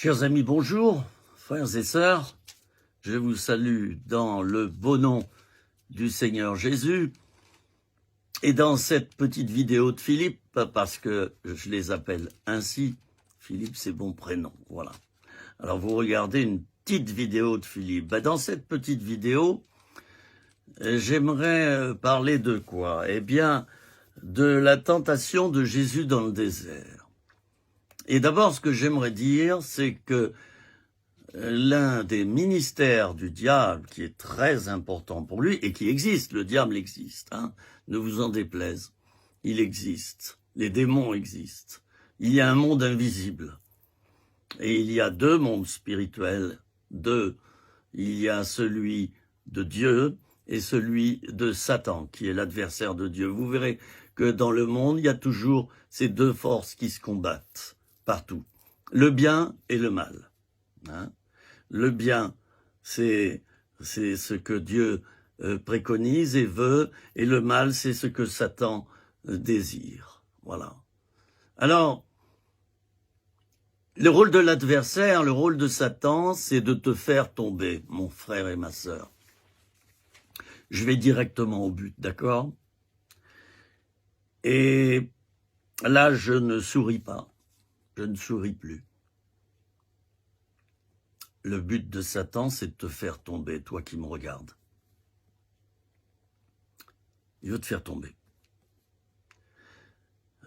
Chers amis, bonjour, frères et sœurs, je vous salue dans le beau nom du Seigneur Jésus. Et dans cette petite vidéo de Philippe, parce que je les appelle ainsi, Philippe c'est mon prénom, voilà. Alors vous regardez une petite vidéo de Philippe. Dans cette petite vidéo, j'aimerais parler de quoi? Eh bien, de la tentation de Jésus dans le désert. Et d'abord, ce que j'aimerais dire, c'est que l'un des ministères du diable, qui est très important pour lui, et qui existe, le diable existe, hein, ne vous en déplaise, il existe, les démons existent, il y a un monde invisible, et il y a deux mondes spirituels, il y a celui de Dieu et celui de Satan, qui est l'adversaire de Dieu. Vous verrez que dans le monde, il y a toujours ces deux forces qui se combattent, partout, le bien et le mal, hein. Le bien, c'est ce que Dieu préconise et veut, et le mal, c'est ce que Satan désire. Voilà. Alors, le rôle de l'adversaire, le rôle de Satan, c'est de te faire tomber, mon frère et ma sœur. Je vais directement au but, d'accord? Et là, je ne souris pas. Je ne souris plus. Le but de Satan, c'est de te faire tomber, toi qui me regardes. Il veut te faire tomber.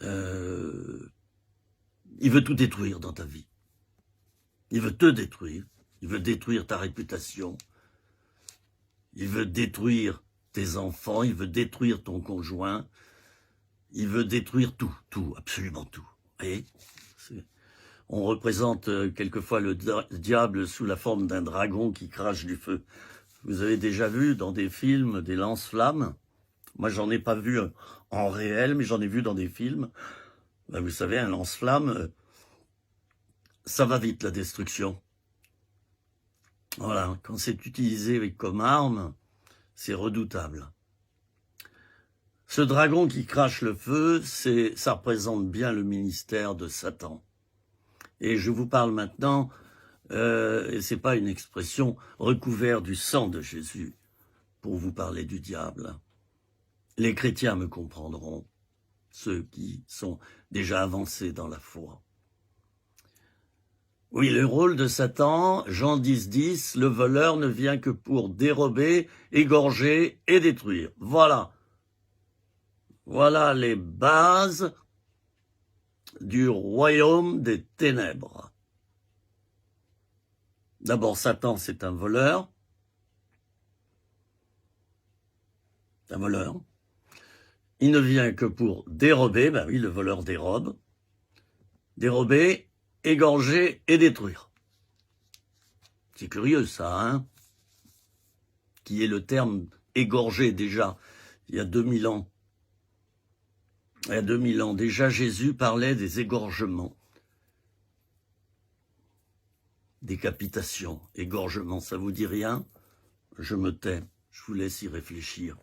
Il veut tout détruire dans ta vie. Il veut te détruire. Il veut détruire ta réputation. Il veut détruire tes enfants. Il veut détruire ton conjoint. Il veut détruire tout, absolument tout. Vous voyez ? On représente quelquefois le diable sous la forme d'un dragon qui crache du feu. Vous avez déjà vu dans des films des lance-flammes? Moi, j'en ai pas vu en réel, mais j'en ai vu dans des films. Vous savez, un lance-flamme, ça va vite, la destruction. Voilà, quand c'est utilisé comme arme, c'est redoutable. Ce dragon qui crache le feu, ça représente bien le ministère de Satan. Et je vous parle maintenant, et c'est pas une expression, recouvert du sang de Jésus, pour vous parler du diable. Les chrétiens me comprendront, ceux qui sont déjà avancés dans la foi. Oui, le rôle de Satan, Jean 10, le voleur ne vient que pour dérober, égorger et détruire. Voilà. Voilà les bases du royaume des ténèbres. D'abord, Satan, c'est un voleur. Un voleur. Il ne vient que pour dérober, ben oui, le voleur dérobe. Dérober, égorger et détruire. C'est curieux ça, hein? Qui est le terme égorger déjà, il y a 2000 ans. Il y a 2000 ans, déjà Jésus parlait des égorgements. Décapitation, égorgement, ça vous dit rien? Je me tais, je vous laisse y réfléchir.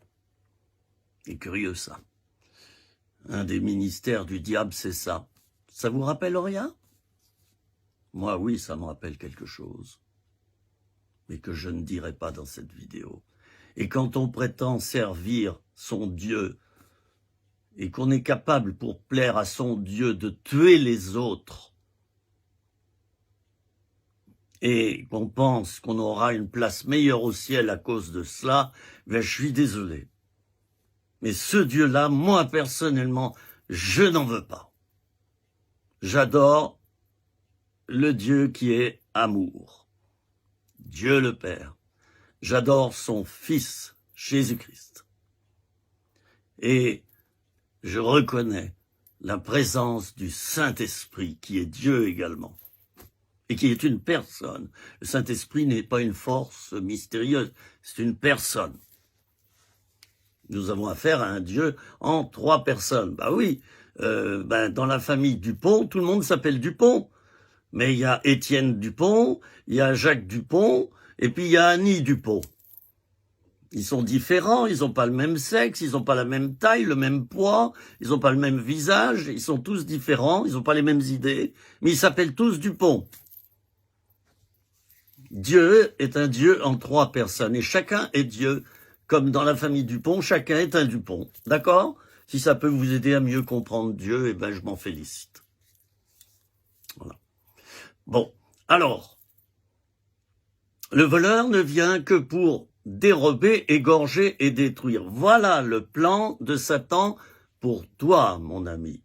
C'est curieux ça. Un des ministères du diable, c'est ça. Ça vous rappelle rien? Moi, oui, ça me rappelle quelque chose. Mais que je ne dirai pas dans cette vidéo. Et quand on prétend servir son Dieu, et qu'on est capable, pour plaire à son Dieu, de tuer les autres, et qu'on pense qu'on aura une place meilleure au ciel à cause de cela, ben je suis désolé. Mais ce Dieu-là, moi personnellement, je n'en veux pas. J'adore le Dieu qui est amour, Dieu le Père. J'adore son Fils, Jésus-Christ. Et je reconnais la présence du Saint-Esprit, qui est Dieu également, et qui est une personne. Le Saint-Esprit n'est pas une force mystérieuse, c'est une personne. Nous avons affaire à un Dieu en 3 personnes. Bah oui, dans la famille Dupont, tout le monde s'appelle Dupont. Mais il y a Étienne Dupont, il y a Jacques Dupont, et puis il y a Annie Dupont. Ils sont différents, ils n'ont pas le même sexe, ils n'ont pas la même taille, le même poids, ils n'ont pas le même visage, ils sont tous différents, ils n'ont pas les mêmes idées, mais ils s'appellent tous Dupont. Dieu est un Dieu en 3 personnes et chacun est Dieu. Comme dans la famille Dupont, chacun est un Dupont. D'accord? Si ça peut vous aider à mieux comprendre Dieu, eh ben je m'en félicite. Voilà. Bon, alors, le voleur ne vient que pour dérober, égorger et détruire. Voilà le plan de Satan pour toi, mon ami.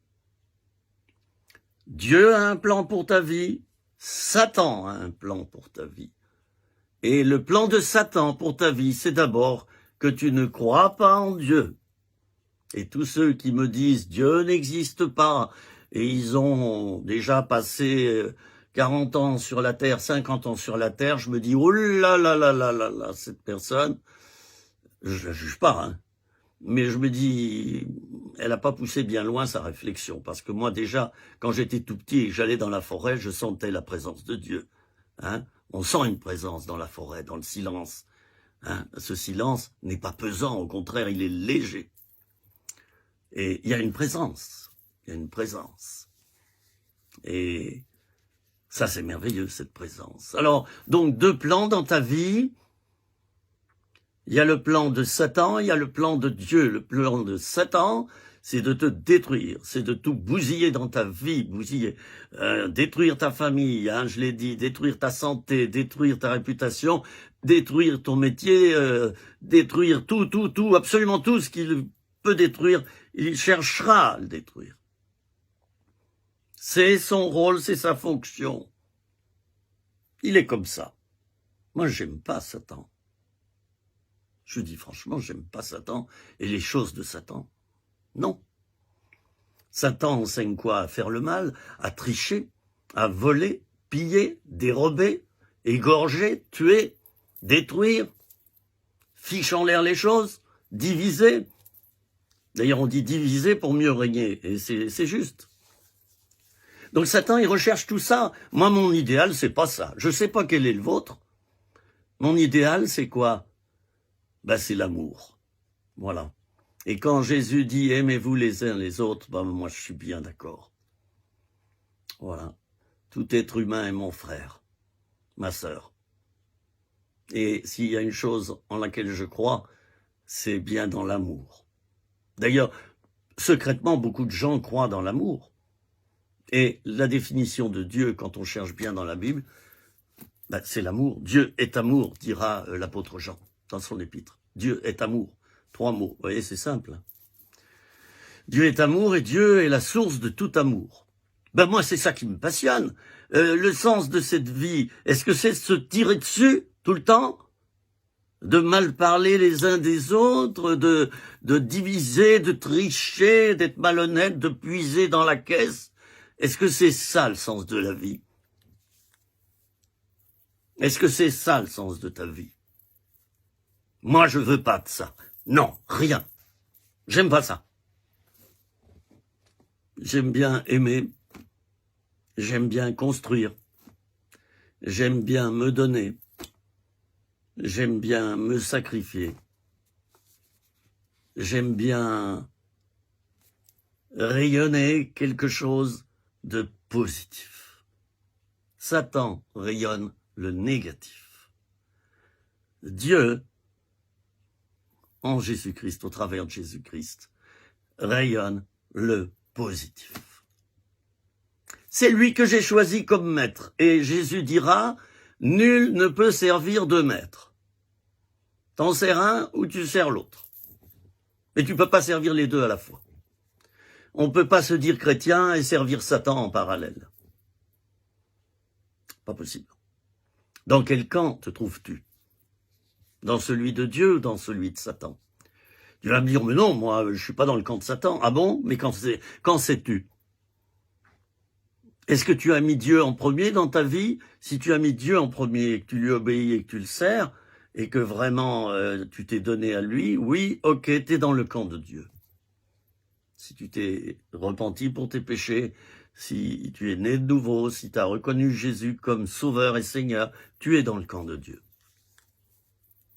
Dieu a un plan pour ta vie, Satan a un plan pour ta vie. Et le plan de Satan pour ta vie, c'est d'abord que tu ne crois pas en Dieu. Et tous ceux qui me disent Dieu n'existe pas, et ils ont déjà passé 40 ans sur la terre, 50 ans sur la terre, je me dis oh là là là là là là, cette personne, je la juge pas, hein, mais je me dis, elle n'a pas poussé bien loin sa réflexion, parce que moi déjà, quand j'étais tout petit et que j'allais dans la forêt, je sentais la présence de Dieu. Hein, on sent une présence dans la forêt, dans le silence. Hein, ce silence n'est pas pesant, au contraire, il est léger. Et il y a une présence, il y a une présence. Et ça, c'est merveilleux, cette présence. Alors, donc, 2 plans dans ta vie. Il y a le plan de Satan, il y a le plan de Dieu. Le plan de Satan, c'est de te détruire, c'est de tout bousiller dans ta vie, bousiller, détruire ta famille, hein, je l'ai dit, détruire ta santé, détruire ta réputation, détruire ton métier, détruire tout, absolument tout ce qu'il peut détruire, il cherchera à le détruire. C'est son rôle, c'est sa fonction. Il est comme ça. Moi, j'aime pas Satan. Je dis franchement, j'aime pas Satan et les choses de Satan. Non. Satan enseigne quoi? À faire le mal, à tricher, à voler, piller, dérober, égorger, tuer, détruire, fiche en l'air les choses, diviser. D'ailleurs, on dit diviser pour mieux régner, et c'est juste. Donc Satan, il recherche tout ça. Moi, mon idéal, c'est pas ça. Je sais pas quel est le vôtre. Mon idéal, c'est quoi? Ben, c'est l'amour. Voilà. Et quand Jésus dit « aimez-vous les uns les autres », ben, moi, je suis bien d'accord. Voilà. Tout être humain est mon frère, ma sœur. Et s'il y a une chose en laquelle je crois, c'est bien dans l'amour. D'ailleurs, secrètement, beaucoup de gens croient dans l'amour. Et la définition de Dieu, quand on cherche bien dans la Bible, ben, c'est l'amour. Dieu est amour, dira l'apôtre Jean dans son épître. Dieu est amour. 3 mots. Vous voyez, c'est simple. Dieu est amour et Dieu est la source de tout amour. Ben moi, c'est ça qui me passionne. Le sens de cette vie, est-ce que c'est de se tirer dessus tout le temps? De mal parler les uns des autres, de diviser, de tricher, d'être malhonnête, de puiser dans la caisse? Est-ce que c'est ça le sens de la vie? Est-ce que c'est ça le sens de ta vie? Moi, je veux pas de ça. Non, rien. J'aime pas ça. J'aime bien aimer. J'aime bien construire. J'aime bien me donner. J'aime bien me sacrifier. J'aime bien rayonner quelque chose de positif. Satan rayonne le négatif. Dieu, en Jésus-Christ, au travers de Jésus-Christ, rayonne le positif. C'est lui que j'ai choisi comme maître. Et Jésus dira, nul ne peut servir deux maîtres. T'en sers un ou tu sers l'autre. Mais tu peux pas servir les deux à la fois. On peut pas se dire chrétien et servir Satan en parallèle. Pas possible. Dans quel camp te trouves-tu? Dans celui de Dieu ou dans celui de Satan? Tu vas me dire, mais non, moi, je suis pas dans le camp de Satan. Ah bon? Mais quand sais-tu? Est-ce que tu as mis Dieu en premier dans ta vie? Si tu as mis Dieu en premier et que tu lui obéis et que tu le sers, et que vraiment tu t'es donné à lui, oui, ok, t'es dans le camp de Dieu. Si tu t'es repenti pour tes péchés, si tu es né de nouveau, si tu as reconnu Jésus comme sauveur et Seigneur, tu es dans le camp de Dieu.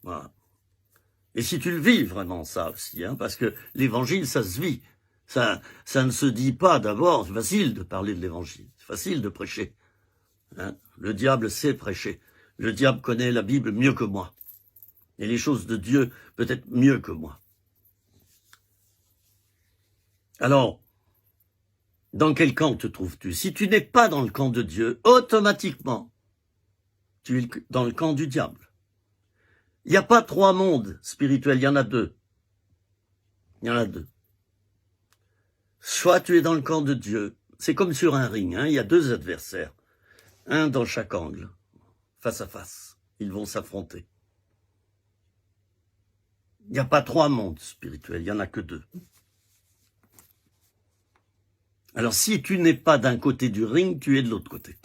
Voilà. Et si tu le vis vraiment, ça aussi, hein, parce que l'évangile, ça se vit. Ça ne se dit pas d'abord, c'est facile de parler de l'évangile, c'est facile de prêcher. Hein. Le diable sait prêcher. Le diable connaît la Bible mieux que moi. Et les choses de Dieu peut-être mieux que moi. Alors, dans quel camp te trouves-tu? Si tu n'es pas dans le camp de Dieu, automatiquement, tu es dans le camp du diable. Il n'y a pas 3 mondes spirituels, il y en a 2. Il y en a 2. Soit tu es dans le camp de Dieu, c'est comme sur un ring, il y a 2 adversaires, un dans chaque angle, face à face. Ils vont s'affronter. Il n'y a pas 3 mondes spirituels, il n'y en a que 2. Alors si tu n'es pas d'un côté du ring, tu es de l'autre côté.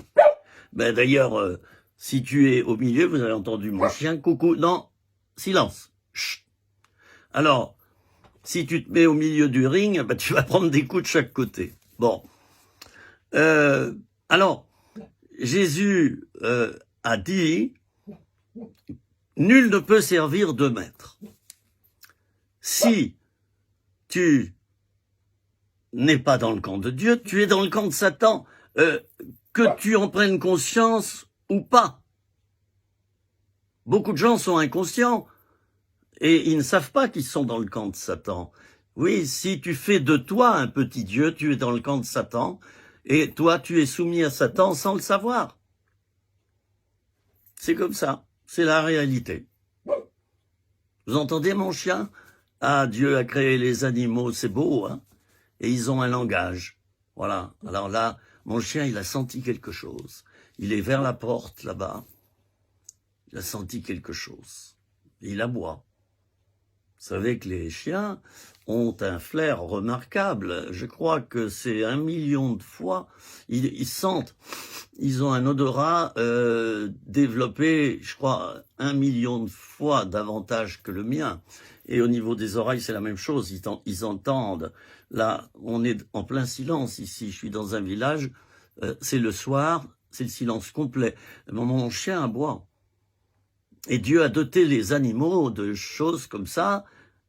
Ben d'ailleurs, si tu es au milieu, vous avez entendu mon chien, coucou, non, silence. Chut. Alors, si tu te mets au milieu du ring, ben tu vas prendre des coups de chaque côté. Bon. Alors, Jésus a dit, nul ne peut servir 2 maîtres. Si tu n'es pas dans le camp de Dieu, tu es dans le camp de Satan, que tu en prennes conscience ou pas. Beaucoup de gens sont inconscients et ils ne savent pas qu'ils sont dans le camp de Satan. Oui, si tu fais de toi un petit Dieu, tu es dans le camp de Satan et toi tu es soumis à Satan sans le savoir. C'est comme ça, c'est la réalité. Vous entendez mon chien? Ah, Dieu a créé les animaux, c'est beau, hein? Et ils ont un langage. Voilà. Alors là, mon chien, il a senti quelque chose. Il est vers la porte, là-bas. Il a senti quelque chose. Et il aboie. Vous savez que les chiens ont un flair remarquable. Je crois que c'est 1 million de fois. Ils sentent. Ils ont un odorat développé, je crois, 1 million de fois davantage que le mien. Et au niveau des oreilles, c'est la même chose. Ils entendent. Là, on est en plein silence ici. Je suis dans un village. C'est le soir. C'est le silence complet. Mon chien aboie. Et Dieu a doté les animaux de choses comme ça,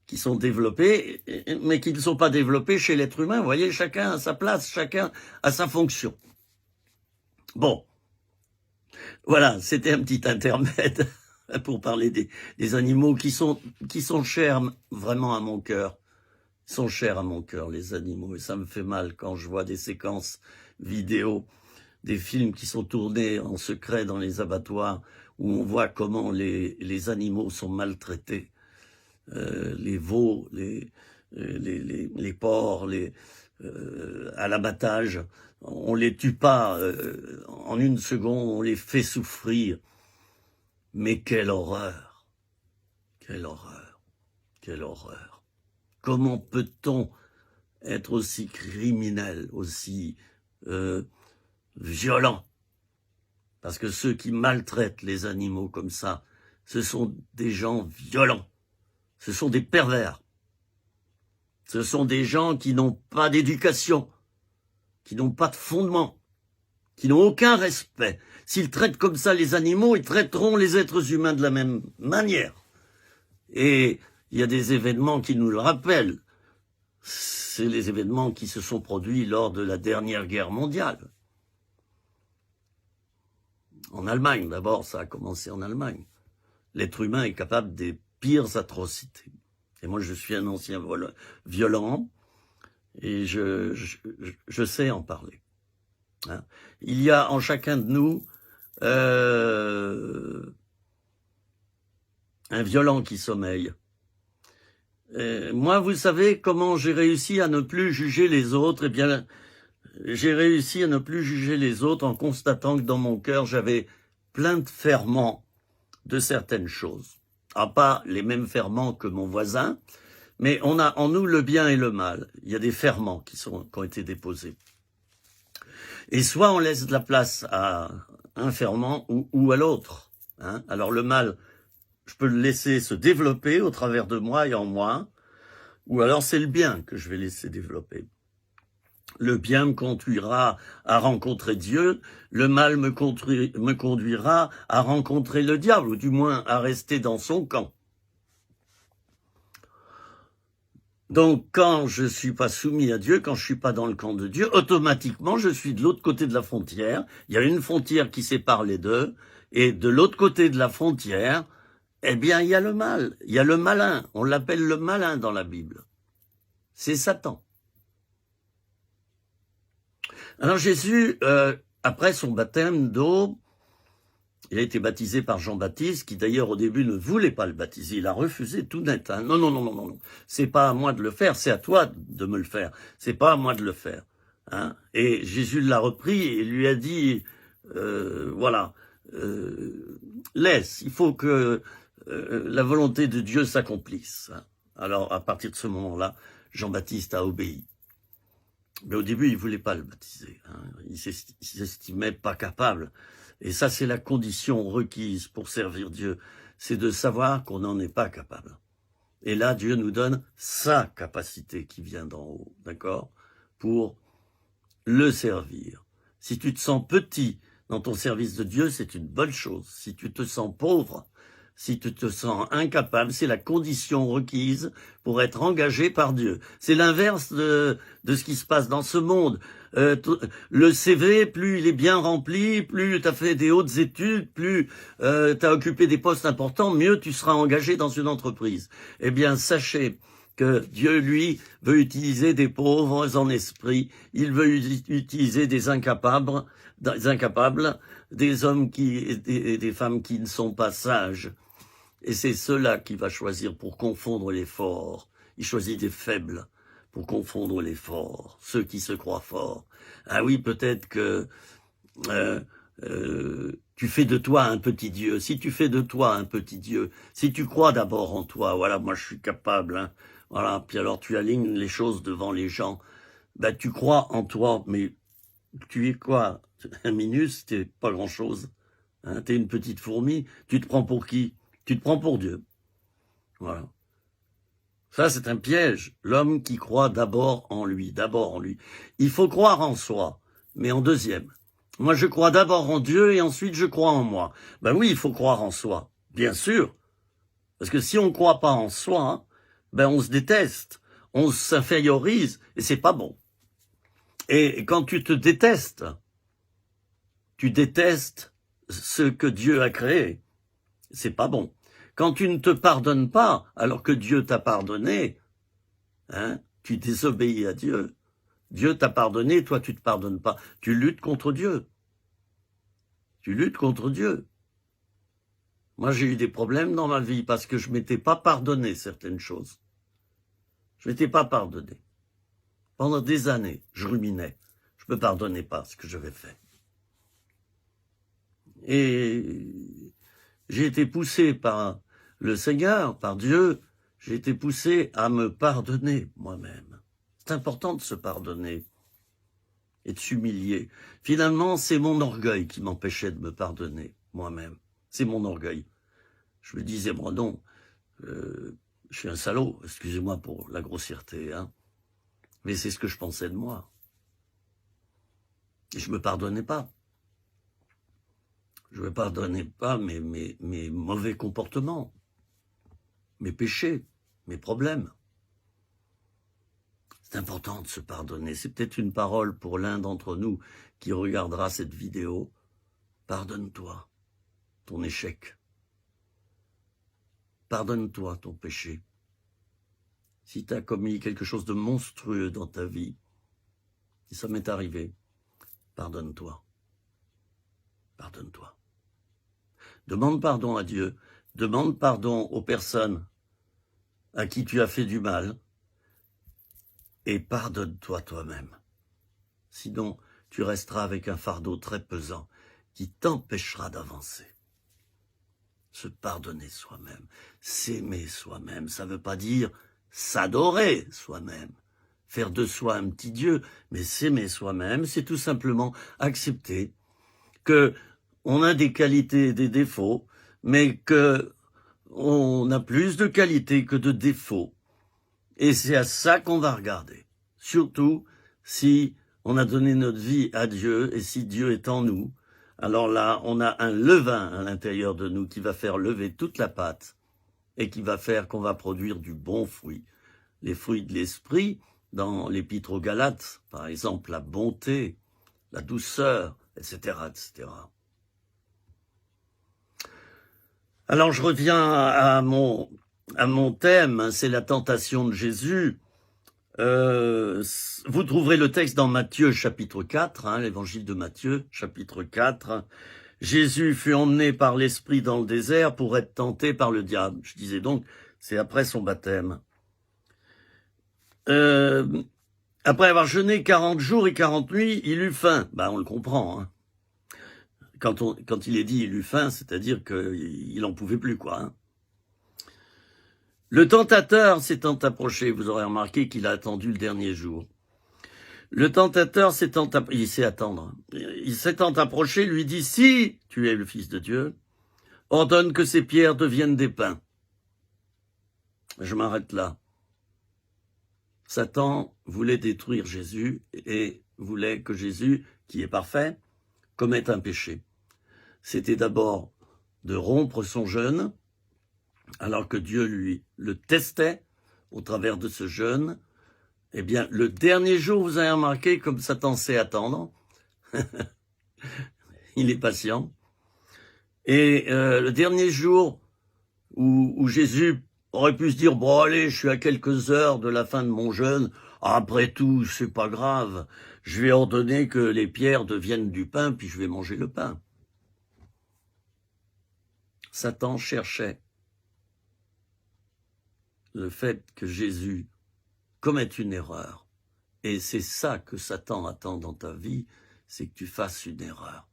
qui sont développées, mais qui ne sont pas développées chez l'être humain. Vous voyez, chacun a sa place, chacun a sa fonction. Bon. Voilà, c'était un petit intermède pour parler des animaux qui sont chers vraiment à mon cœur. Ils sont chers à mon cœur, les animaux. Et ça me fait mal quand je vois des séquences vidéo, des films qui sont tournés en secret dans les abattoirs, où on voit comment les animaux sont maltraités. Les veaux, les porcs, à l'abattage. On les tue pas en 1 seconde, on les fait souffrir. Mais quelle horreur! Quelle horreur! Quelle horreur! Comment peut-on être aussi criminel, aussi violent? Parce que ceux qui maltraitent les animaux comme ça, ce sont des gens violents. Ce sont des pervers. Ce sont des gens qui n'ont pas d'éducation, qui n'ont pas de fondement, qui n'ont aucun respect. S'ils traitent comme ça les animaux, ils traiteront les êtres humains de la même manière. Et il y a des événements qui nous le rappellent. C'est les événements qui se sont produits lors de la dernière guerre mondiale. En Allemagne, d'abord, ça a commencé en Allemagne. L'être humain est capable des pires atrocités. Et moi, je suis un ancien violent et je sais en parler. Hein. Il y a en chacun de nous un violent qui sommeille. Moi, vous savez comment j'ai réussi à ne plus juger les autres? Eh bien, j'ai réussi à ne plus juger les autres en constatant que dans mon cœur, j'avais plein de ferments de certaines choses. Ah, pas les mêmes ferments que mon voisin, mais on a en nous le bien et le mal. Il y a des ferments qui ont été déposés. Et soit on laisse de la place à un ferment ou à l'autre. Hein. Alors le mal, je peux le laisser se développer au travers de moi et en moi, ou alors c'est le bien que je vais laisser développer. Le bien me conduira à rencontrer Dieu, le mal me conduira à rencontrer le diable, ou du moins à rester dans son camp. Donc quand je suis pas soumis à Dieu, quand je suis pas dans le camp de Dieu, automatiquement je suis de l'autre côté de la frontière. Il y a une frontière qui sépare les deux, Et de l'autre côté de la frontière, eh bien, il y a le mal, il y a le malin. On l'appelle le malin dans la Bible. C'est Satan. Alors Jésus, après son baptême d'eau, il a été baptisé par Jean-Baptiste, qui d'ailleurs au début ne voulait pas le baptiser. Il a refusé tout net. Hein. Non, non, non, non, non. C'est pas à moi de le faire, c'est à toi de me le faire. C'est pas à moi de le faire. Hein. Et Jésus l'a repris et lui a dit, voilà, laisse, il faut que la volonté de Dieu s'accomplisse. Hein. Alors à partir de ce moment-là, Jean-Baptiste a obéi. Mais au début, il voulait pas le baptiser. Hein. Il s'estimait pas capable. Et ça, c'est la condition requise pour servir Dieu. C'est de savoir qu'on n'en est pas capable. Et là, Dieu nous donne sa capacité qui vient d'en haut, d'accord, pour le servir. Si tu te sens petit dans ton service de Dieu, c'est une bonne chose. Si tu te sens pauvre, si tu te sens incapable, c'est la condition requise pour être engagé par Dieu. C'est l'inverse de ce qui se passe dans ce monde. Le CV, plus il est bien rempli, plus tu as fait des hautes études, plus tu as occupé des postes importants, mieux tu seras engagé dans une entreprise. Eh bien, sachez que Dieu, lui, veut utiliser des pauvres en esprit, il veut utiliser des incapables, des hommes et des femmes qui ne sont pas sages. Et c'est cela qu'il va choisir pour confondre les forts. Il choisit des faibles pour confondre les forts, ceux qui se croient forts. Ah oui, peut-être que tu fais de toi un petit Dieu. Si tu fais de toi un petit Dieu, si tu crois d'abord en toi, voilà, moi je suis capable, hein, voilà, puis alors tu alignes les choses devant les gens, ben tu crois en toi, mais tu es quoi? Un minus, t'es pas grand-chose. Hein, t'es une petite fourmi, tu te prends pour qui? Tu te prends pour Dieu. Voilà. Ça, c'est un piège. L'homme qui croit d'abord en lui. Il faut croire en soi, mais en deuxième. Moi, je crois d'abord en Dieu et ensuite je crois en moi. Ben oui, il faut croire en soi, bien sûr. Parce que si on ne croit pas en soi, hein, ben on se déteste, on s'infériorise et c'est pas bon. Et quand tu te détestes, tu détestes ce que Dieu a créé. C'est pas bon. Quand tu ne te pardonnes pas, alors que Dieu t'a pardonné, hein, tu désobéis à Dieu. Dieu t'a pardonné, toi tu te pardonnes pas. Tu luttes contre Dieu. Tu luttes contre Dieu. Moi j'ai eu des problèmes dans ma vie parce que je m'étais pas pardonné certaines choses. Je m'étais pas pardonné. Pendant des années, je ruminais. Je me pardonnais pas ce que j'avais fait. Et j'ai été poussé par le Seigneur, par Dieu, j'ai été poussé à me pardonner moi-même. C'est important de se pardonner et de s'humilier. Finalement, c'est mon orgueil qui m'empêchait de me pardonner moi-même. C'est mon orgueil. Je me disais, moi non, je suis un salaud, excusez-moi pour la grossièreté, hein. Mais c'est ce que je pensais de moi. Et je me pardonnais pas. Je ne me pardonnais pas mes mauvais comportements, mes péchés, mes problèmes. C'est important de se pardonner. C'est peut-être une parole pour l'un d'entre nous qui regardera cette vidéo. Pardonne-toi ton échec. Pardonne-toi ton péché. Si tu as commis quelque chose de monstrueux dans ta vie, si ça m'est arrivé, pardonne-toi. Pardonne-toi. Demande pardon à Dieu. Demande pardon aux personnes à qui tu as fait du mal. Et pardonne-toi toi-même. Sinon, tu resteras avec un fardeau très pesant qui t'empêchera d'avancer. Se pardonner soi-même, s'aimer soi-même, ça ne veut pas dire s'adorer soi-même, faire de soi un petit Dieu, mais s'aimer soi-même, c'est tout simplement accepter que on a des qualités et des défauts, mais que on a plus de qualités que de défauts. Et c'est à ça qu'on va regarder. Surtout si on a donné notre vie à Dieu et si Dieu est en nous. Alors là, on a un levain à l'intérieur de nous qui va faire lever toute la pâte et qui va faire qu'on va produire du bon fruit. Les fruits de l'esprit, dans l'épître aux Galates, par exemple, la bonté, la douceur, etc., etc. Alors je reviens à mon thème, c'est la tentation de Jésus. Vous trouverez le texte dans Matthieu chapitre 4, l'évangile de Matthieu chapitre 4. Jésus fut emmené par l'Esprit dans le désert pour être tenté par le diable. Je disais donc, c'est après son baptême. Après avoir jeûné 40 jours et 40 nuits, il eut faim. On le comprend. Quand il est dit il eut faim, c'est-à-dire qu'il n'en pouvait plus, quoi. Le tentateur s'étant approché, vous aurez remarqué qu'il a attendu le dernier jour. Le tentateur il sait attendre. Il s'étant approché, lui dit, si tu es le Fils de Dieu, ordonne que ces pierres deviennent des pains. Je m'arrête là. Satan voulait détruire Jésus et voulait que Jésus, qui est parfait, commette un péché. C'était d'abord de rompre son jeûne, alors que Dieu lui le testait au travers de ce jeûne. Eh bien, le dernier jour, vous avez remarqué comme Satan sait attendre. Il est patient. Et le dernier jour où Jésus aurait pu se dire, bon allez, je suis à quelques heures de la fin de mon jeûne, après tout, c'est pas grave, je vais ordonner que les pierres deviennent du pain, puis je vais manger le pain. Satan cherchait le fait que Jésus commette une erreur. Et c'est ça que Satan attend dans ta vie, c'est que tu fasses une erreur.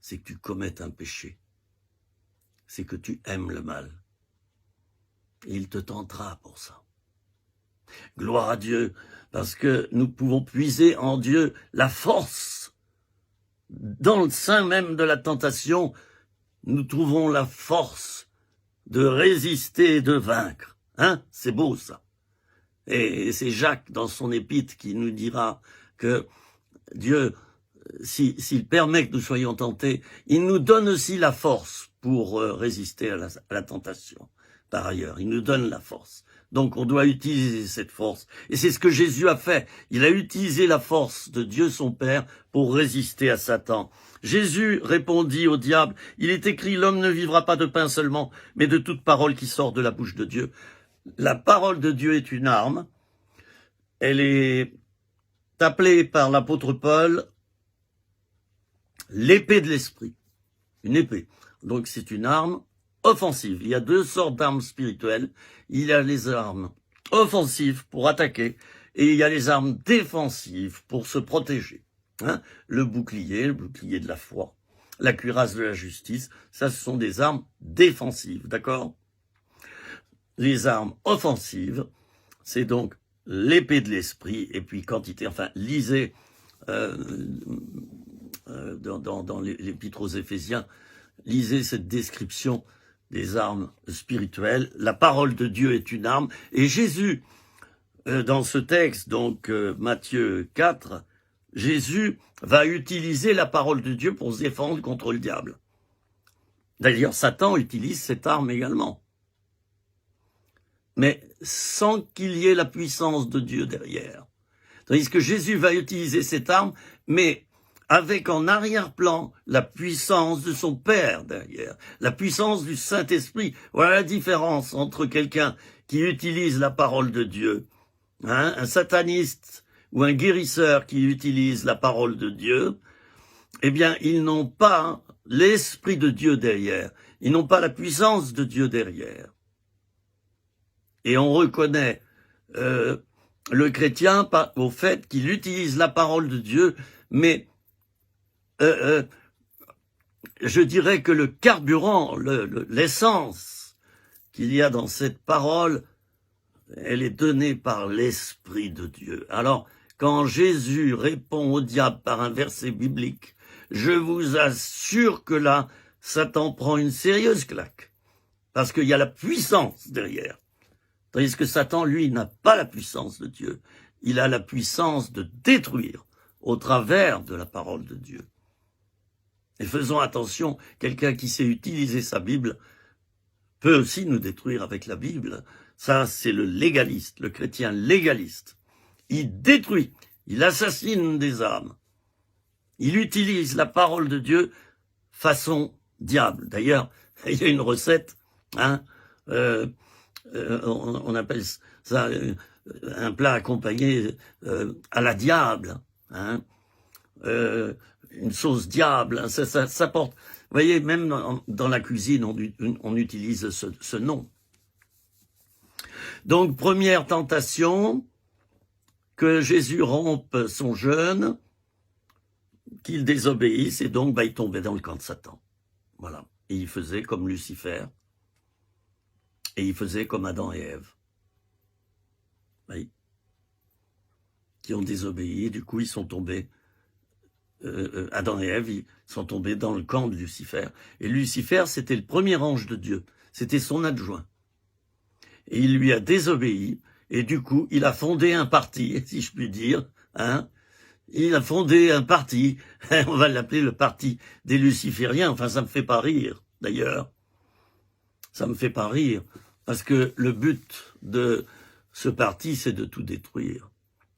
C'est que tu commettes un péché. C'est que tu aimes le mal. Et il te tentera pour ça. Gloire à Dieu, parce que nous pouvons puiser en Dieu la force. Dans le sein même de la tentation, nous trouvons la force de résister et de vaincre. C'est beau ça. Et c'est Jacques dans son épître qui nous dira que Dieu, s'il permet que nous soyons tentés, il nous donne aussi la force pour résister à la tentation. Par ailleurs, il nous donne la force. Donc on doit utiliser cette force. Et c'est ce que Jésus a fait. Il a utilisé la force de Dieu son Père pour résister à Satan. Jésus répondit au diable, « Il est écrit, l'homme ne vivra pas de pain seulement, mais de toute parole qui sort de la bouche de Dieu. » La parole de Dieu est une arme. Elle est appelée par l'apôtre Paul l'épée de l'esprit. Une épée. Donc c'est une arme offensive. Il y a deux sortes d'armes spirituelles. Il y a les armes offensives pour attaquer et il y a les armes défensives pour se protéger. Le bouclier de la foi, la cuirasse de la justice, ça ce sont des armes défensives, d'accord ? Les armes offensives, c'est donc l'épée de l'esprit, et puis quantité, lisez dans l'épître aux Éphésiens, lisez cette description des armes spirituelles. La parole de Dieu est une arme, et Jésus, dans ce texte, donc Matthieu 4, Jésus va utiliser la parole de Dieu pour se défendre contre le diable. D'ailleurs, Satan utilise cette arme également. Mais sans qu'il y ait la puissance de Dieu derrière. Tandis que Jésus va utiliser cette arme, mais avec en arrière-plan la puissance de son Père derrière, la puissance du Saint-Esprit. Voilà la différence entre quelqu'un qui utilise la parole de Dieu, un sataniste ou un guérisseur qui utilise la parole de Dieu. Eh bien, ils n'ont pas l'Esprit de Dieu derrière, ils n'ont pas la puissance de Dieu derrière. Et on reconnaît le chrétien au fait qu'il utilise la parole de Dieu, mais je dirais que le carburant, l'essence qu'il y a dans cette parole, elle est donnée par l'Esprit de Dieu. Alors, quand Jésus répond au diable par un verset biblique, je vous assure que là, Satan prend une sérieuse claque, parce qu'il y a la puissance derrière. Tandis que Satan, lui, n'a pas la puissance de Dieu. Il a la puissance de détruire au travers de la parole de Dieu. Et faisons attention, quelqu'un qui sait utiliser sa Bible peut aussi nous détruire avec la Bible. Ça, c'est le légaliste, le chrétien légaliste. Il détruit, il assassine des âmes. Il utilise la parole de Dieu façon diable. D'ailleurs, il y a une recette Hein, on appelle ça un plat accompagné à la diable, hein, une sauce diable, hein, ça porte. Vous voyez, même dans la cuisine, on utilise ce nom. Donc, première tentation, que Jésus rompe son jeûne, qu'il désobéisse, et donc il tombait dans le camp de Satan. Voilà. Et il faisait comme Lucifer, et il faisait comme Adam et Ève. Oui. Qui ont désobéi, et du coup ils sont tombés, Adam et Ève, ils sont tombés dans le camp de Lucifer. Et Lucifer, c'était le premier ange de Dieu, c'était son adjoint. Et il lui a désobéi, et du coup, il a fondé un parti, si je puis dire, hein. Il a fondé un parti, on va l'appeler le parti des Lucifériens, enfin ça me fait pas rire, d'ailleurs. Ça me fait pas rire, parce que le but de ce parti, c'est de tout détruire.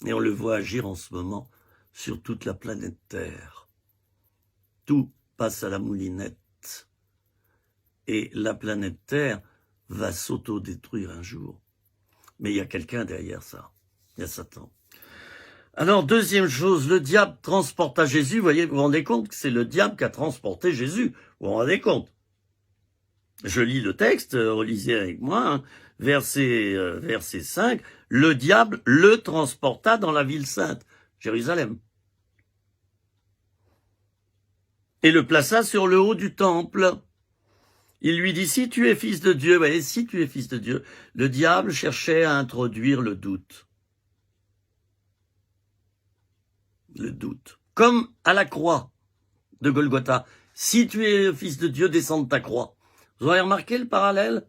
Et on le voit agir en ce moment sur toute la planète Terre. Tout passe à la moulinette. Et la planète Terre va s'auto-détruire un jour. Mais il y a quelqu'un derrière ça. Il y a Satan. Alors, deuxième chose, le diable transporta Jésus. Vous voyez, vous vous rendez compte que c'est le diable qui a transporté Jésus. Vous vous rendez compte? Je lis le texte, relisez avec moi, hein, verset 5. Le diable le transporta dans la ville sainte, Jérusalem, et le plaça sur le haut du temple. Il lui dit, si tu es fils de Dieu, voyez, si tu es fils de Dieu, le diable cherchait à introduire le doute. Le doute. Comme à la croix de Golgotha. Si tu es le fils de Dieu, descends de ta croix. Vous avez remarqué le parallèle?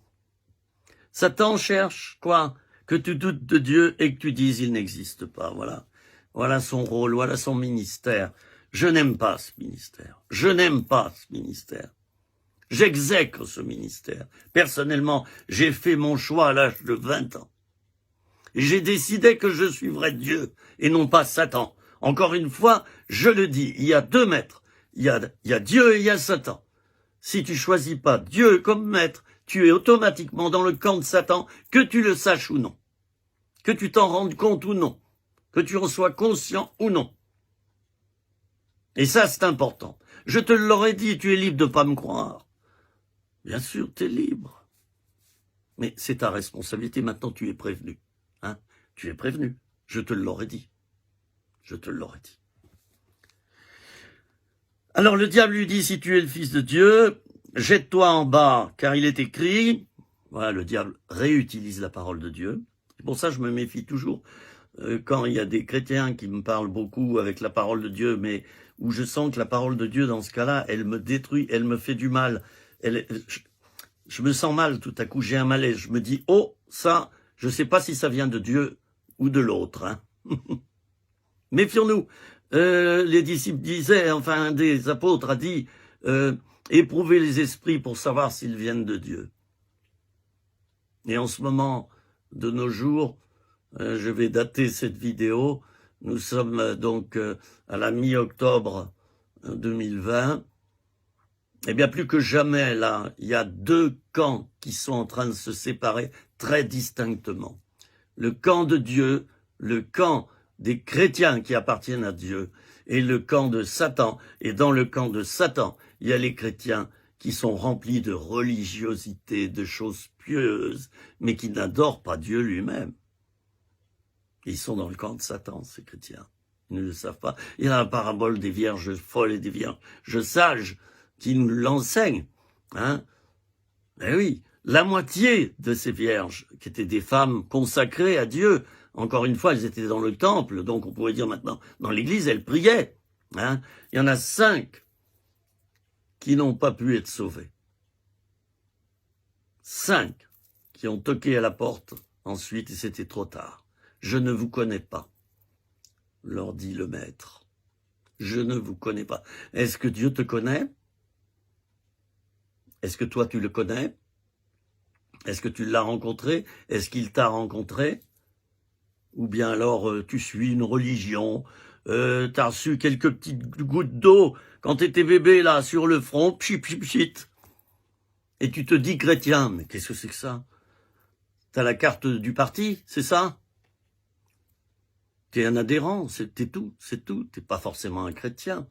Satan cherche quoi? Que tu doutes de Dieu et que tu dises il n'existe pas. Voilà. Voilà son rôle, voilà son ministère. Je n'aime pas ce ministère. Je n'aime pas ce ministère. J'exècre ce ministère. Personnellement, j'ai fait mon choix à l'âge de 20 ans. Et j'ai décidé que je suivrais Dieu et non pas Satan. Encore une fois, je le dis, il y a deux maîtres. Il y a Dieu et il y a Satan. Si tu choisis pas Dieu comme maître, tu es automatiquement dans le camp de Satan, que tu le saches ou non. Que tu t'en rendes compte ou non. Que tu en sois conscient ou non. Et ça, c'est important. Je te l'aurais dit, tu es libre de pas me croire. Bien sûr, tu es libre. Mais c'est ta responsabilité. Maintenant, tu es prévenu. Hein? Tu es prévenu. Je te l'aurais dit. Je te l'aurais dit. Alors le diable lui dit, si tu es le fils de Dieu, jette-toi en bas, car il est écrit. Voilà, le diable réutilise la parole de Dieu. C'est pour ça que je me méfie toujours quand il y a des chrétiens qui me parlent beaucoup avec la parole de Dieu, mais où je sens que la parole de Dieu, dans ce cas-là, elle me détruit, elle me fait du mal. Je me sens mal tout à coup, j'ai un malaise. Je me dis, oh, ça, je ne sais pas si ça vient de Dieu ou de l'autre. Hein. Méfions-nous. Les disciples disaient, enfin un des apôtres a dit, éprouvez les esprits pour savoir s'ils viennent de Dieu. Et en ce moment de nos jours, je vais dater cette vidéo, nous sommes donc à la mi-octobre 2020, et bien plus que jamais là, il y a deux camps qui sont en train de se séparer très distinctement. Le camp de Dieu, le camp des chrétiens qui appartiennent à Dieu, et le camp de Satan. Et dans le camp de Satan, il y a les chrétiens qui sont remplis de religiosité, de choses pieuses, mais qui n'adorent pas Dieu lui-même. Ils sont dans le camp de Satan, ces chrétiens. Ils ne le savent pas. Il y a la parabole des vierges folles et des vierges sages qui nous l'enseignent. Hein? Mais oui, la moitié de ces vierges, qui étaient des femmes consacrées à Dieu, encore une fois, elles étaient dans le temple, donc on pourrait dire maintenant, dans l'église, elles priaient. Hein. Il y en a 5 qui n'ont pas pu être sauvés. 5 qui ont toqué à la porte ensuite et c'était trop tard. Je ne vous connais pas, leur dit le maître. Je ne vous connais pas. Est-ce que Dieu te connaît? Est-ce que toi tu le connais? Est-ce que tu l'as rencontré? Est-ce qu'il t'a rencontré? Ou bien alors tu suis une religion, t'as reçu quelques petites gouttes d'eau quand t'étais bébé là sur le front, pchit pchit pchit. et tu te dis chrétien. Mais qu'est-ce que c'est que ça? T'as la carte du parti, c'est ça? T'es un adhérent, t'es tout, c'est tout. T'es pas forcément un chrétien.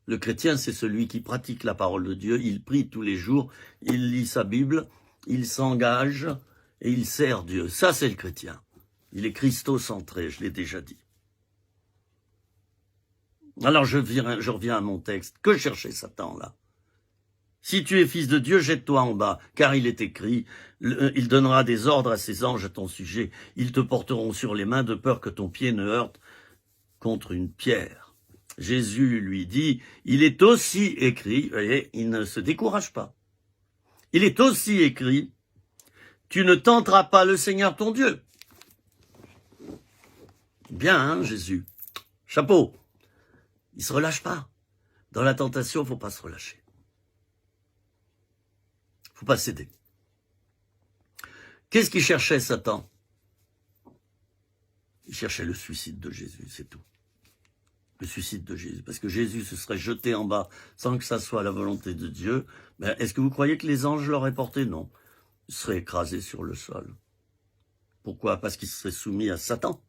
Le chrétien, c'est celui qui pratique la parole de Dieu, il prie tous les jours, il lit sa Bible, il s'engage et il sert Dieu. Ça, c'est le chrétien. Il est christocentré, je l'ai déjà dit. Alors je reviens à mon texte. Que cherchait Satan là? Si tu es fils de Dieu, jette-toi en bas, car il est écrit, il donnera des ordres à ses anges à ton sujet. Ils te porteront sur les mains de peur que ton pied ne heurte contre une pierre. Jésus lui dit, il est aussi écrit, et il ne se décourage pas. Il est aussi écrit, tu ne tenteras pas le Seigneur ton Dieu. Bien, hein, Jésus. Chapeau. Il se relâche pas. Dans la tentation, faut pas se relâcher. Faut pas céder. Qu'est-ce qu'il cherchait, Satan? Il cherchait le suicide de Jésus, c'est tout. Le suicide de Jésus. Parce que Jésus se serait jeté en bas sans que ça soit la volonté de Dieu. Ben, est-ce que vous croyez que les anges l'auraient porté? Non. Il serait écrasé sur le sol. Pourquoi? Parce qu'il serait soumis à Satan.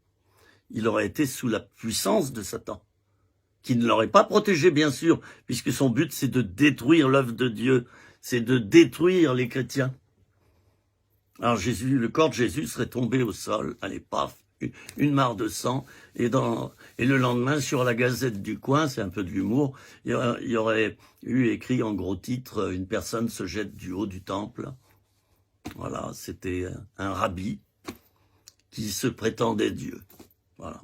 Il aurait été sous la puissance de Satan, qui ne l'aurait pas protégé, bien sûr, puisque son but, c'est de détruire l'œuvre de Dieu, c'est de détruire les chrétiens. Alors Jésus, le corps de Jésus serait tombé au sol, allez, paf, une mare de sang, et le lendemain, sur la Gazette du coin, c'est un peu de l'humour, il y aurait eu écrit en gros titre, une personne se jette du haut du temple. Voilà, c'était un rabbi qui se prétendait Dieu. Voilà.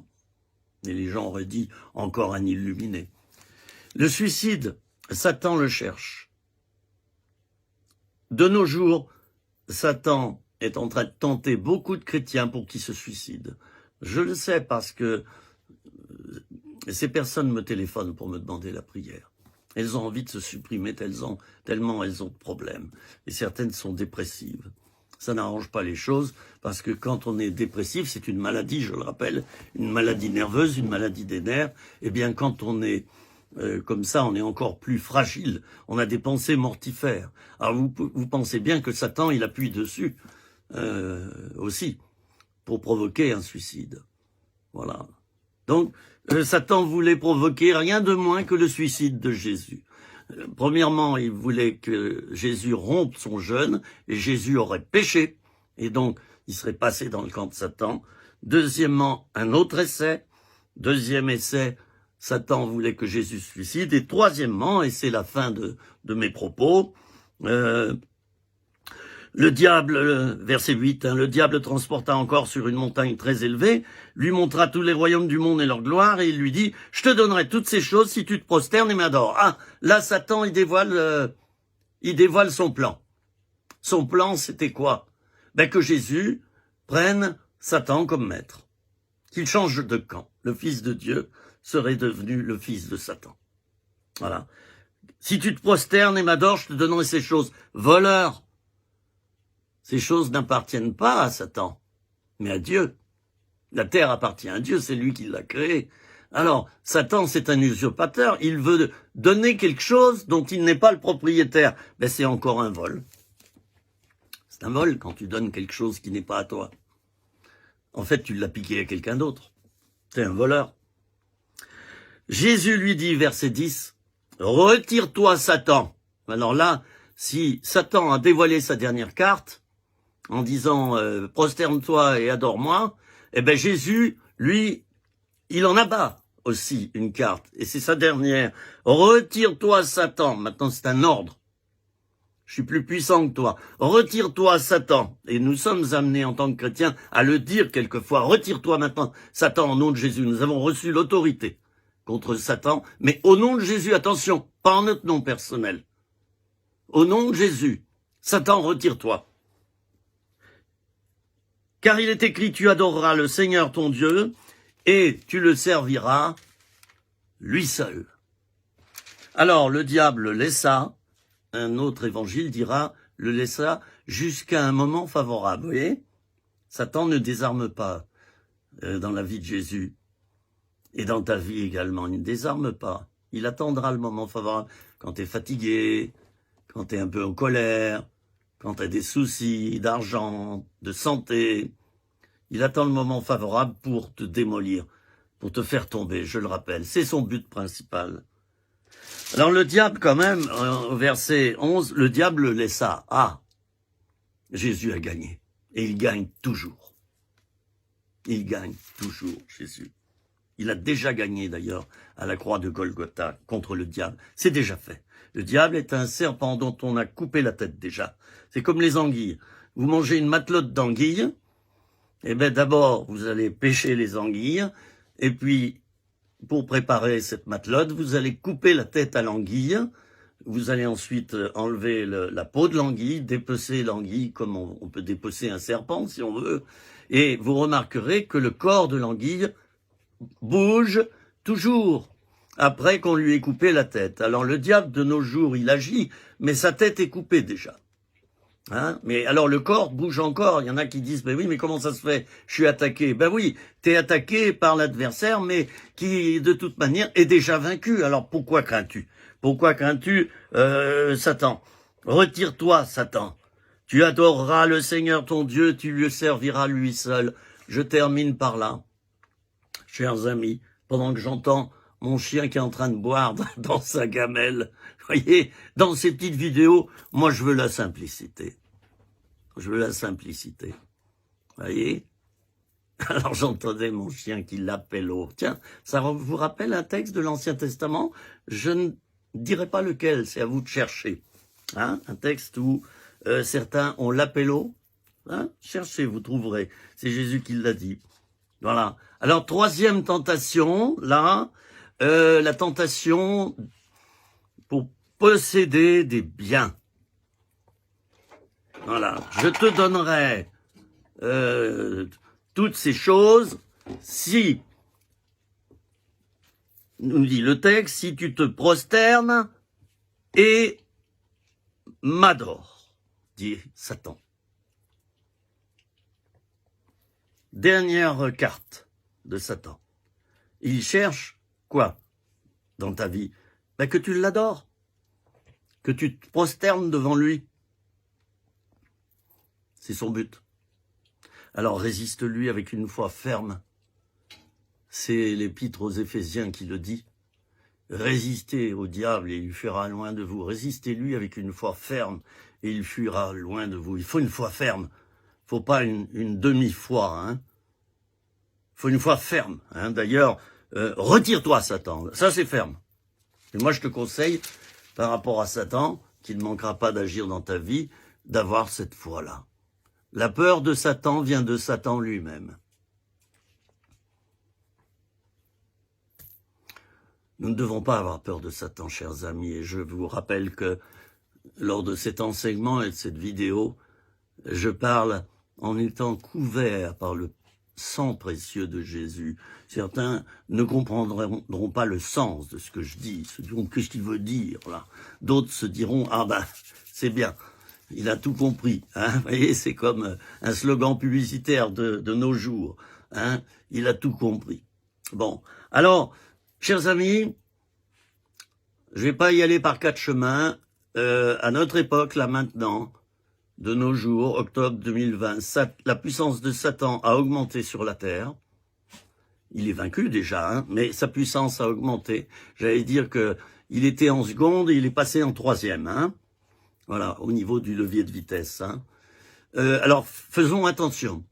Et les gens auraient dit, encore un illuminé. Le suicide, Satan le cherche. De nos jours, Satan est en train de tenter beaucoup de chrétiens pour qu'ils se suicident. Je le sais parce que ces personnes me téléphonent pour me demander la prière. Elles ont envie de se supprimer tellement elles ont de problèmes. Et certaines sont dépressives. Ça n'arrange pas les choses, parce que quand on est dépressif, c'est une maladie, je le rappelle, une maladie nerveuse, une maladie des nerfs. Eh bien, quand on est comme ça, on est encore plus fragile. On a des pensées mortifères. Alors, vous pensez bien que Satan, il appuie dessus aussi, pour provoquer un suicide. Voilà. Donc, Satan voulait provoquer rien de moins que le suicide de Jésus. Premièrement, il voulait que Jésus rompe son jeûne, et Jésus aurait péché, et donc il serait passé dans le camp de Satan. Deuxièmement, un autre essai. Deuxième essai, Satan voulait que Jésus se suicide. Et troisièmement, et c'est la fin de mes propos, le diable, verset 8, le diable transporta encore sur une montagne très élevée, lui montra tous les royaumes du monde et leur gloire, et il lui dit, je te donnerai toutes ces choses si tu te prosternes et m'adores. Ah, là, Satan, il dévoile son plan. Son plan, c'était quoi? Ben, que Jésus prenne Satan comme maître. Qu'il change de camp. Le Fils de Dieu serait devenu le fils de Satan. Voilà. Si tu te prosternes et m'adores, je te donnerai ces choses. Voleur! Ces choses n'appartiennent pas à Satan, mais à Dieu. La terre appartient à Dieu, c'est lui qui l'a créée. Alors, Satan, c'est un usurpateur, il veut donner quelque chose dont il n'est pas le propriétaire. Ben, c'est encore un vol. C'est un vol quand tu donnes quelque chose qui n'est pas à toi. En fait, tu l'as piqué à quelqu'un d'autre. C'est un voleur. Jésus lui dit, verset 10, « Retire-toi, Satan ». Alors là, si Satan a dévoilé sa dernière carte, en disant « Prosterne-toi et adore-moi », eh ben Jésus, lui, il en abat aussi une carte. Et c'est sa dernière. « Retire-toi, Satan ». Maintenant, c'est un ordre. Je suis plus puissant que toi. « Retire-toi, Satan ». Et nous sommes amenés en tant que chrétiens à le dire quelquefois. « Retire-toi maintenant, Satan, au nom de Jésus ». Nous avons reçu l'autorité contre Satan, mais au nom de Jésus, attention, pas en notre nom personnel. Au nom de Jésus, Satan, retire-toi. Car il est écrit, tu adoreras le Seigneur ton Dieu, et tu le serviras lui seul. Alors le diable le laissa, un autre évangile dira, le laissa jusqu'à un moment favorable. Vous voyez, Satan ne désarme pas dans la vie de Jésus, et dans ta vie également, il ne désarme pas. Il attendra le moment favorable quand tu es fatigué, quand tu es un peu en colère, quand tu as des soucis d'argent, de santé. Il attend le moment favorable pour te démolir, pour te faire tomber, je le rappelle. C'est son but principal. Alors le diable, quand même, au verset 11, le diable le laissa. Ah, Jésus a gagné. Et il gagne toujours. Il gagne toujours, Jésus. Il a déjà gagné, d'ailleurs, à la croix de Golgotha, contre le diable. C'est déjà fait. Le diable est un serpent dont on a coupé la tête déjà. C'est comme les anguilles. Vous mangez une matelote d'anguilles, eh bien d'abord, vous allez pêcher les anguilles, et puis, pour préparer cette matelote, vous allez couper la tête à l'anguille, vous allez ensuite enlever la peau de l'anguille, dépecer l'anguille comme on peut dépecer un serpent si on veut, et vous remarquerez que le corps de l'anguille bouge toujours après qu'on lui ait coupé la tête. Alors le diable de nos jours, il agit, mais sa tête est coupée déjà. Hein? Mais alors le corps bouge encore. Il y en a qui disent, ben oui, mais comment ça se fait? Je suis attaqué. Ben oui, t'es attaqué par l'adversaire, mais qui de toute manière est déjà vaincu. Alors pourquoi crains-tu? Pourquoi crains-tu Satan? Retire-toi, Satan. Tu adoreras le Seigneur ton Dieu, tu lui serviras lui seul. Je termine par là, chers amis, pendant que j'entends mon chien qui est en train de boire dans sa gamelle. Vous voyez, dans ces petites vidéos, moi je veux la simplicité. Je veux la simplicité. Vous voyez? Alors j'entendais mon chien qui l'appelle l'eau. Tiens, ça vous rappelle un texte de l'Ancien Testament? Je ne dirai pas lequel, c'est à vous de chercher. Hein? Un texte où certains ont l'appello. Hein? Cherchez, vous trouverez. C'est Jésus qui l'a dit. Voilà. Alors, troisième tentation, là, la tentation pour posséder des biens. Voilà. Je te donnerai toutes ces choses si, nous dit le texte, si tu te prosternes et m'adores, dit Satan. Dernière carte de Satan. Il cherche quoi dans ta vie? Ben que tu l'adores, que tu te prosternes devant lui. C'est son but. Alors résiste-lui avec une foi ferme. C'est l'épître aux Éphésiens qui le dit. Résistez au diable et il fuira loin de vous. Résistez-lui avec une foi ferme et il fuira loin de vous. Il faut une foi ferme. Il ne faut pas une demi-foi. Hein. Il faut une foi ferme. Hein. D'ailleurs, retire-toi, Satan. Ça, c'est ferme. Et moi, je te conseille, par rapport à Satan, qui ne manquera pas d'agir dans ta vie, d'avoir cette foi-là. La peur de Satan vient de Satan lui-même. Nous ne devons pas avoir peur de Satan, chers amis, et je vous rappelle que lors de cet enseignement et de cette vidéo, je parle en étant couvert par le sang précieux de Jésus. Certains ne comprendront pas le sens de ce que je dis, se diront qu'est-ce qu'il veut dire là. D'autres se diront ah ben c'est bien, il a tout compris. Hein. Vous voyez, c'est comme un slogan publicitaire de nos jours. Hein. Il a tout compris. Bon, alors, chers amis, je vais pas y aller par quatre chemins. À notre époque, là maintenant, de nos jours, octobre 2020, la puissance de Satan a augmenté sur la terre. Il est vaincu déjà, hein, mais sa puissance a augmenté. J'allais dire que il était en seconde et il est passé en troisième. Hein. Voilà, au niveau du levier de vitesse. Hein. Alors, faisons attention.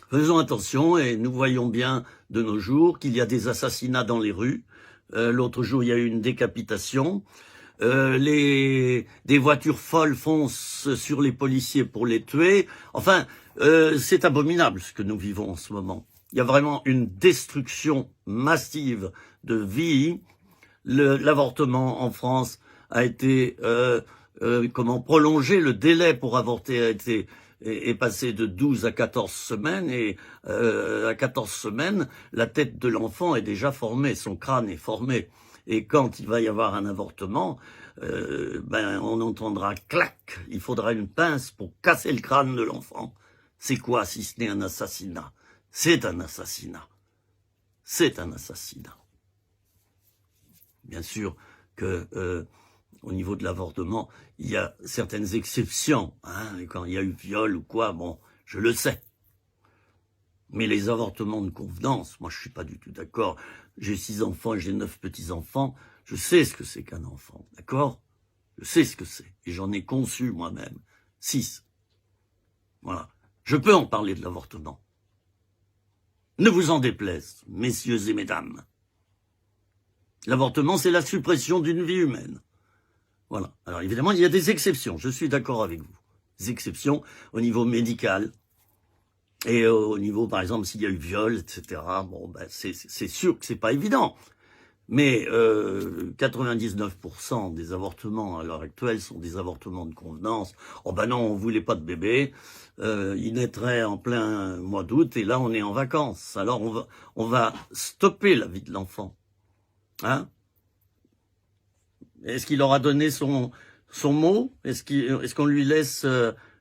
Faisons attention et nous voyons bien de nos jours qu'il y a des assassinats dans les rues. L'autre jour, il y a eu une décapitation. Des voitures folles foncent sur les policiers pour les tuer. Enfin, c'est abominable ce que nous vivons en ce moment. Il y a vraiment une destruction massive de vie. L'avortement en France a été prolongé. Le délai pour avorter est passé de 12 à 14 semaines et à 14 semaines, la tête de l'enfant est déjà formée, son crâne est formé. Et quand il va y avoir un avortement, on entendra clac. Il faudra une pince pour casser le crâne de l'enfant. C'est quoi si ce n'est un assassinat? C'est un assassinat. C'est un assassinat. Bien sûr que au niveau de l'avortement, il y a certaines exceptions. Hein, et quand il y a eu viol ou quoi, bon, je le sais. Mais les avortements de convenance, moi je suis pas du tout d'accord. J'ai 6 enfants et j'ai 9 petits-enfants. Je sais ce que c'est qu'un enfant, d'accord? Je sais ce que c'est. Et j'en ai conçu moi-même 6. Voilà. Je peux en parler de l'avortement. Ne vous en déplaise, messieurs et mesdames. L'avortement, c'est la suppression d'une vie humaine. Voilà. Alors évidemment, il y a des exceptions, je suis d'accord avec vous. Des exceptions au niveau médical et au niveau, par exemple, s'il y a eu viol, etc. Bon, ben, c'est sûr que c'est pas évident. Mais 99% des avortements à l'heure actuelle sont des avortements de convenance. Oh ben non, on voulait pas de bébé, il naîtrait en plein mois d'août et là on est en vacances. Alors on va stopper la vie de l'enfant. Hein? Est-ce qu'il aura donné son mot? Est-ce qu'on lui laisse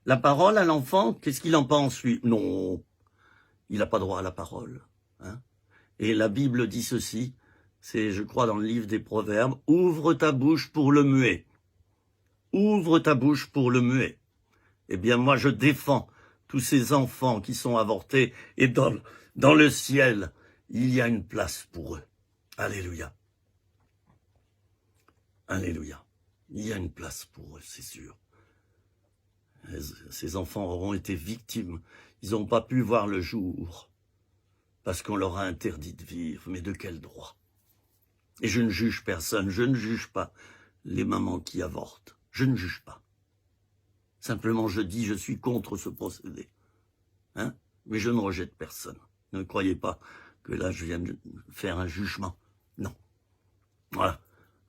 la parole à l'enfant? Qu'est-ce qu'il en pense, lui? Non, il n'a pas droit à la parole. Hein? Et la Bible dit ceci, c'est, je crois, dans le livre des Proverbes, « Ouvre ta bouche pour le muet. Ouvre ta bouche pour le muet. » Eh bien, moi, je défends tous ces enfants qui sont avortés et dans le ciel, il y a une place pour eux. Alléluia. Alléluia. Il y a une place pour eux, c'est sûr. Ces enfants auront été victimes. Ils n'ont pas pu voir le jour parce qu'on leur a interdit de vivre. Mais de quel droit? Et je ne juge personne. Je ne juge pas les mamans qui avortent. Je ne juge pas. Simplement, je dis, je suis contre ce procédé. Hein? Mais je ne rejette personne. Ne croyez pas que là, je viens de faire un jugement. Non. Voilà.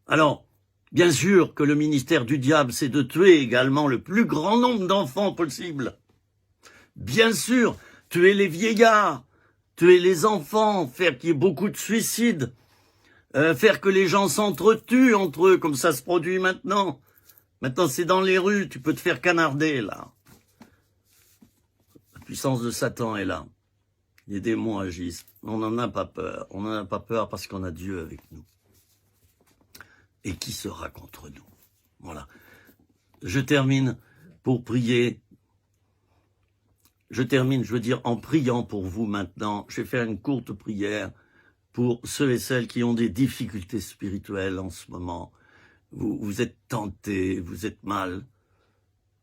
Alors, bien sûr que le ministère du diable, c'est de tuer également le plus grand nombre d'enfants possible. Bien sûr, tuer les vieillards, tuer les enfants, faire qu'il y ait beaucoup de suicides, faire que les gens s'entretuent entre eux, comme ça se produit maintenant. Maintenant, c'est dans les rues, tu peux te faire canarder, là. La puissance de Satan est là. Les démons agissent. On n'en a pas peur. On n'en a pas peur parce qu'on a Dieu avec nous. Et qui sera contre nous? Voilà. Je termine pour prier. Je termine, je veux dire, en priant pour vous maintenant. Je vais faire une courte prière pour ceux et celles qui ont des difficultés spirituelles en ce moment. Vous êtes tentés, vous êtes mal.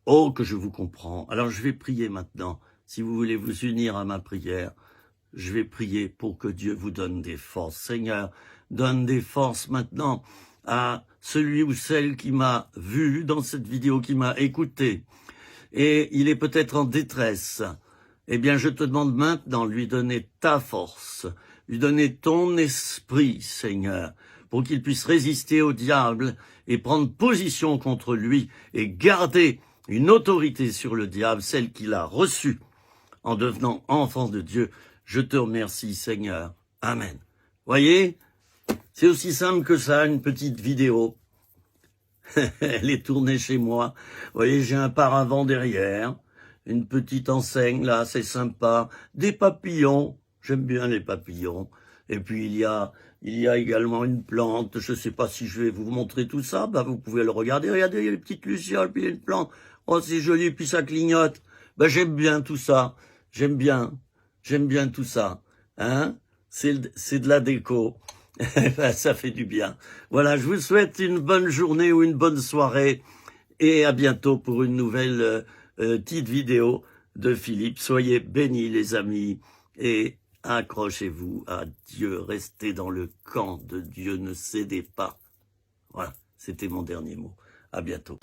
Oh, que je vous comprends. Alors je vais prier maintenant. Si vous voulez vous unir à ma prière, je vais prier pour que Dieu vous donne des forces. Seigneur, donne des forces maintenant à celui ou celle qui m'a vu dans cette vidéo, qui m'a écouté, et il est peut-être en détresse. Eh bien, je te demande maintenant de lui donner ta force, lui donner ton esprit, Seigneur, pour qu'il puisse résister au diable et prendre position contre lui et garder une autorité sur le diable, celle qu'il a reçue en devenant enfant de Dieu. Je te remercie, Seigneur. Amen. Voyez, c'est aussi simple que ça, une petite vidéo. Elle est tournée chez moi. Vous voyez, j'ai un paravent derrière, une petite enseigne, là, c'est sympa. Des papillons, j'aime bien les papillons. Et puis, il y a également une plante. Je ne sais pas si je vais vous montrer tout ça. Bah, vous pouvez le regarder. Regardez, il y a les petites lucioles, puis il y a une plante. Oh, c'est joli, puis ça clignote. Bah, j'aime bien tout ça. J'aime bien tout ça. Hein? C'est de la déco. Ça fait du bien. Voilà, je vous souhaite une bonne journée ou une bonne soirée et à bientôt pour une nouvelle petite vidéo de Philippe. Soyez bénis les amis et accrochez-vous à Dieu. Restez dans le camp de Dieu, ne cédez pas. Voilà, c'était mon dernier mot. À bientôt.